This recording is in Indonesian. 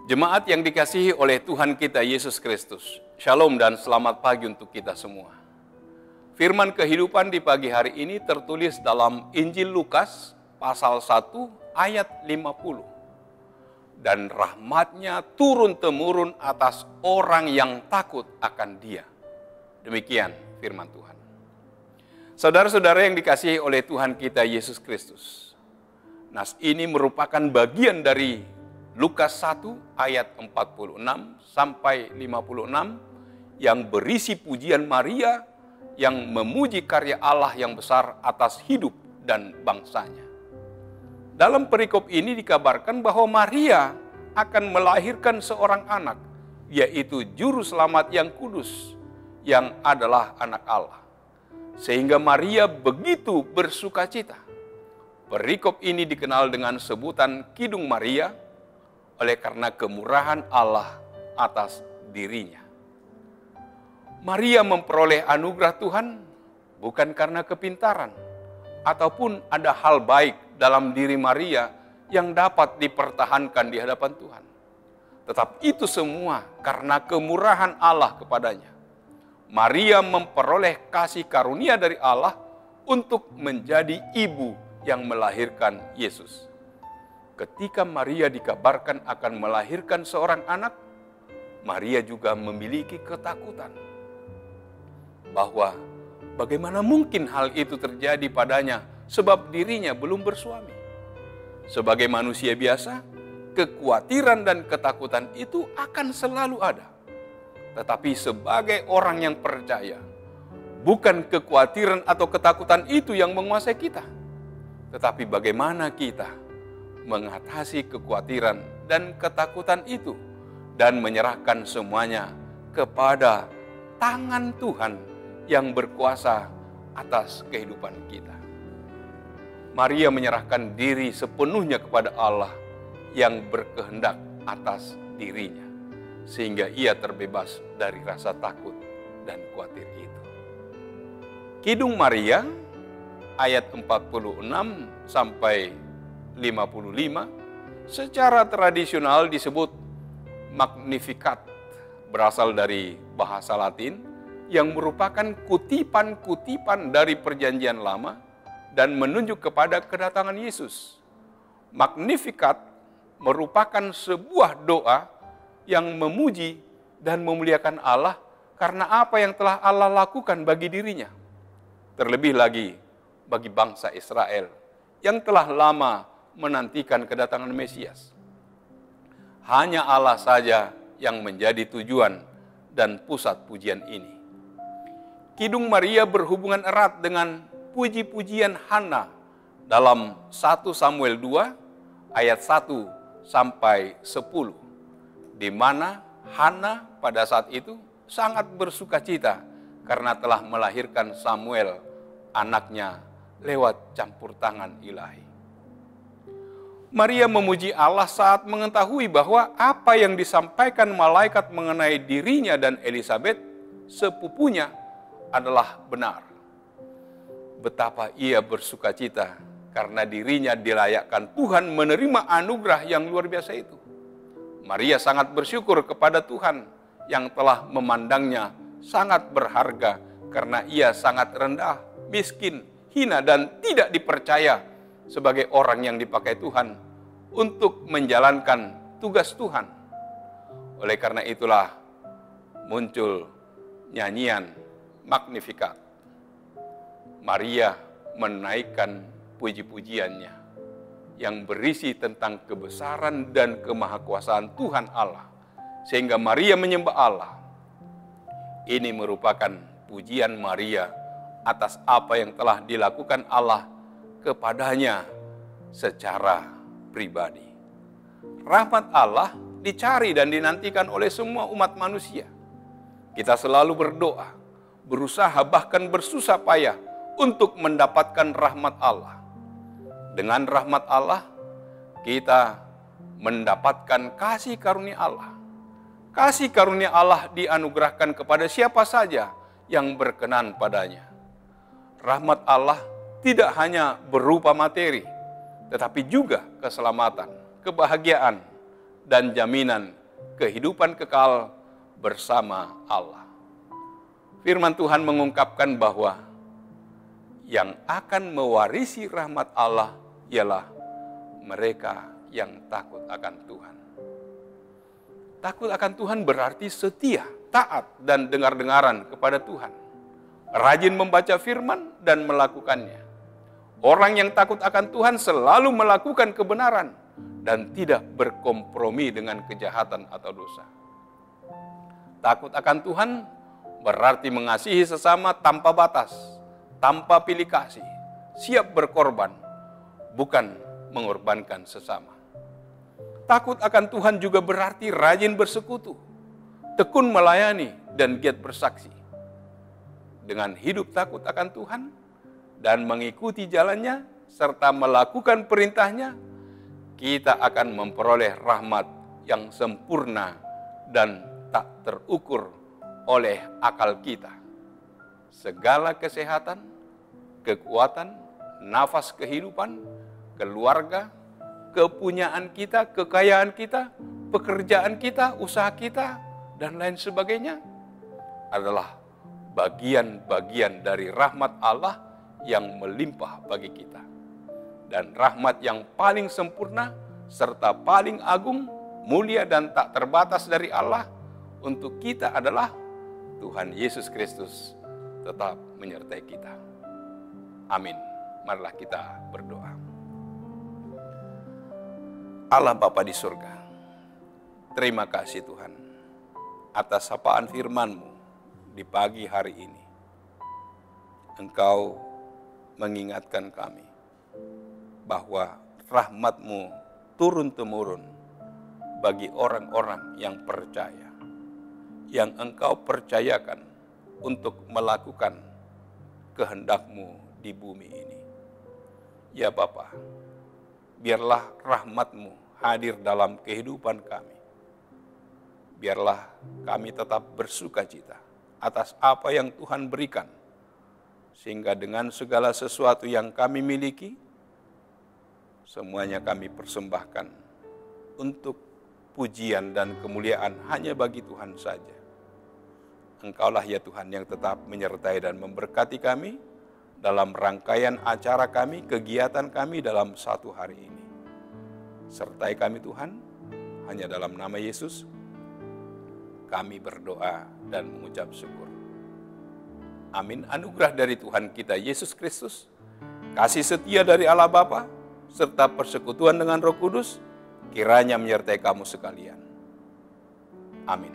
Jemaat yang dikasihi oleh Tuhan kita Yesus Kristus, Shalom dan selamat pagi untuk kita semua. Firman kehidupan di pagi hari ini tertulis dalam Injil Lukas pasal 1 ayat 50. Dan rahmatnya turun-temurun atas orang yang takut akan Dia. Demikian firman Tuhan. Saudara-saudara yang dikasihi oleh Tuhan kita Yesus Kristus, nas ini merupakan bagian dari Lukas 1 ayat 46 sampai 56 yang berisi pujian Maria yang memuji karya Allah yang besar atas hidup dan bangsanya. Dalam perikop ini dikabarkan bahwa Maria akan melahirkan seorang anak, yaitu juru selamat yang kudus, yang adalah anak Allah. Sehingga Maria begitu bersukacita. Perikop ini dikenal dengan sebutan Kidung Maria, oleh karena kemurahan Allah atas dirinya. Maria memperoleh anugerah Tuhan bukan karena kepintaran, ataupun ada hal baik dalam diri Maria yang dapat dipertahankan di hadapan Tuhan. Tetapi itu semua karena kemurahan Allah kepadanya. Maria memperoleh kasih karunia dari Allah untuk menjadi ibu yang melahirkan Yesus. Ketika Maria dikabarkan akan melahirkan seorang anak, Maria juga memiliki ketakutan bahwa bagaimana mungkin hal itu terjadi padanya sebab dirinya belum bersuami. Sebagai manusia biasa, kekhawatiran dan ketakutan itu akan selalu ada. Tetapi sebagai orang yang percaya, bukan kekhawatiran atau ketakutan itu yang menguasai kita, tetapi bagaimana kita mengatasi kekhawatiran dan ketakutan itu dan menyerahkan semuanya kepada tangan Tuhan yang berkuasa atas kehidupan kita. Maria menyerahkan diri sepenuhnya kepada Allah yang berkehendak atas dirinya, sehingga ia terbebas dari rasa takut dan khawatir itu. Kidung Maria ayat 46 sampai 55 secara tradisional disebut Magnificat, berasal dari bahasa Latin yang merupakan kutipan-kutipan dari Perjanjian Lama dan menunjuk kepada kedatangan Yesus. Magnificat merupakan sebuah doa yang memuji dan memuliakan Allah karena apa yang telah Allah lakukan bagi dirinya. Terlebih lagi bagi bangsa Israel yang telah lama menantikan kedatangan Mesias. Hanya Allah saja yang menjadi tujuan dan pusat pujian ini. Kidung Maria berhubungan erat dengan puji-pujian Hana dalam 1 Samuel 2 ayat 1 sampai 10, di mana Hana pada saat itu sangat bersukacita karena telah melahirkan Samuel, anaknya, lewat campur tangan ilahi. Maria memuji Allah saat mengetahui bahwa apa yang disampaikan malaikat mengenai dirinya dan Elisabet, sepupunya, adalah benar. Betapa ia bersukacita karena dirinya dilayakkan Tuhan menerima anugerah yang luar biasa itu. Maria sangat bersyukur kepada Tuhan yang telah memandangnya sangat berharga karena ia sangat rendah, miskin, hina, dan tidak dipercaya sebagai orang yang dipakai Tuhan untuk menjalankan tugas Tuhan. Oleh karena itulah muncul nyanyian Magnificat. Maria menaikkan puji-pujiannya yang berisi tentang kebesaran dan kemahakuasaan Tuhan Allah, sehingga Maria menyembah Allah. Ini merupakan pujian Maria atas apa yang telah dilakukan Allah kepadanya secara pribadi. Rahmat Allah dicari dan dinantikan oleh semua umat manusia. Kita selalu berdoa, berusaha bahkan bersusah payah untuk mendapatkan rahmat Allah. Dengan rahmat Allah, kita mendapatkan kasih karunia Allah. Kasih karunia Allah dianugerahkan kepada siapa saja yang berkenan padanya. Rahmat Allah tidak hanya berupa materi, tetapi juga keselamatan, kebahagiaan, dan jaminan kehidupan kekal bersama Allah. Firman Tuhan mengungkapkan bahwa yang akan mewarisi rahmat Allah ialah mereka yang takut akan Tuhan. Takut akan Tuhan berarti setia, taat, dan dengar-dengaran kepada Tuhan. Rajin membaca firman dan melakukannya. Orang yang takut akan Tuhan selalu melakukan kebenaran dan tidak berkompromi dengan kejahatan atau dosa. Takut akan Tuhan berarti mengasihi sesama tanpa batas, tanpa pilih kasih, siap berkorban, bukan mengorbankan sesama. Takut akan Tuhan juga berarti rajin bersekutu, tekun melayani, dan giat bersaksi. Dengan hidup takut akan Tuhan dan mengikuti jalannya, serta melakukan perintahnya, kita akan memperoleh rahmat yang sempurna dan tak terukur oleh akal kita. Segala kesehatan, kekuatan, nafas kehidupan, keluarga, kepunyaan kita, kekayaan kita, pekerjaan kita, usaha kita, dan lain sebagainya adalah bagian-bagian dari rahmat Allah yang melimpah bagi kita. Dan rahmat yang paling sempurna serta paling agung, mulia, dan tak terbatas dari Allah untuk kita adalah Tuhan Yesus Kristus tetap menyertai kita. Amin. Marilah kita berdoa. Allah Bapa di surga, terima kasih Tuhan atas sapaan firman-Mu di pagi hari ini. Engkau mengingatkan kami bahwa rahmat-Mu turun-temurun bagi orang-orang yang percaya, yang Engkau percayakan untuk melakukan kehendak-Mu di bumi ini. Ya Bapa, biarlah rahmat-Mu hadir dalam kehidupan kami. Biarlah kami tetap bersuka cita atas apa yang Tuhan berikan, sehingga dengan segala sesuatu yang kami miliki, semuanya kami persembahkan untuk pujian dan kemuliaan hanya bagi Tuhan saja. Engkaulah ya Tuhan yang tetap menyertai dan memberkati kami dalam rangkaian acara kami, kegiatan kami dalam satu hari ini. Sertai kami Tuhan, hanya dalam nama Yesus kami berdoa dan mengucap syukur. Amin. Anugerah dari Tuhan kita Yesus Kristus, kasih setia dari Allah Bapa, serta persekutuan dengan Roh Kudus, kiranya menyertai kamu sekalian. Amin.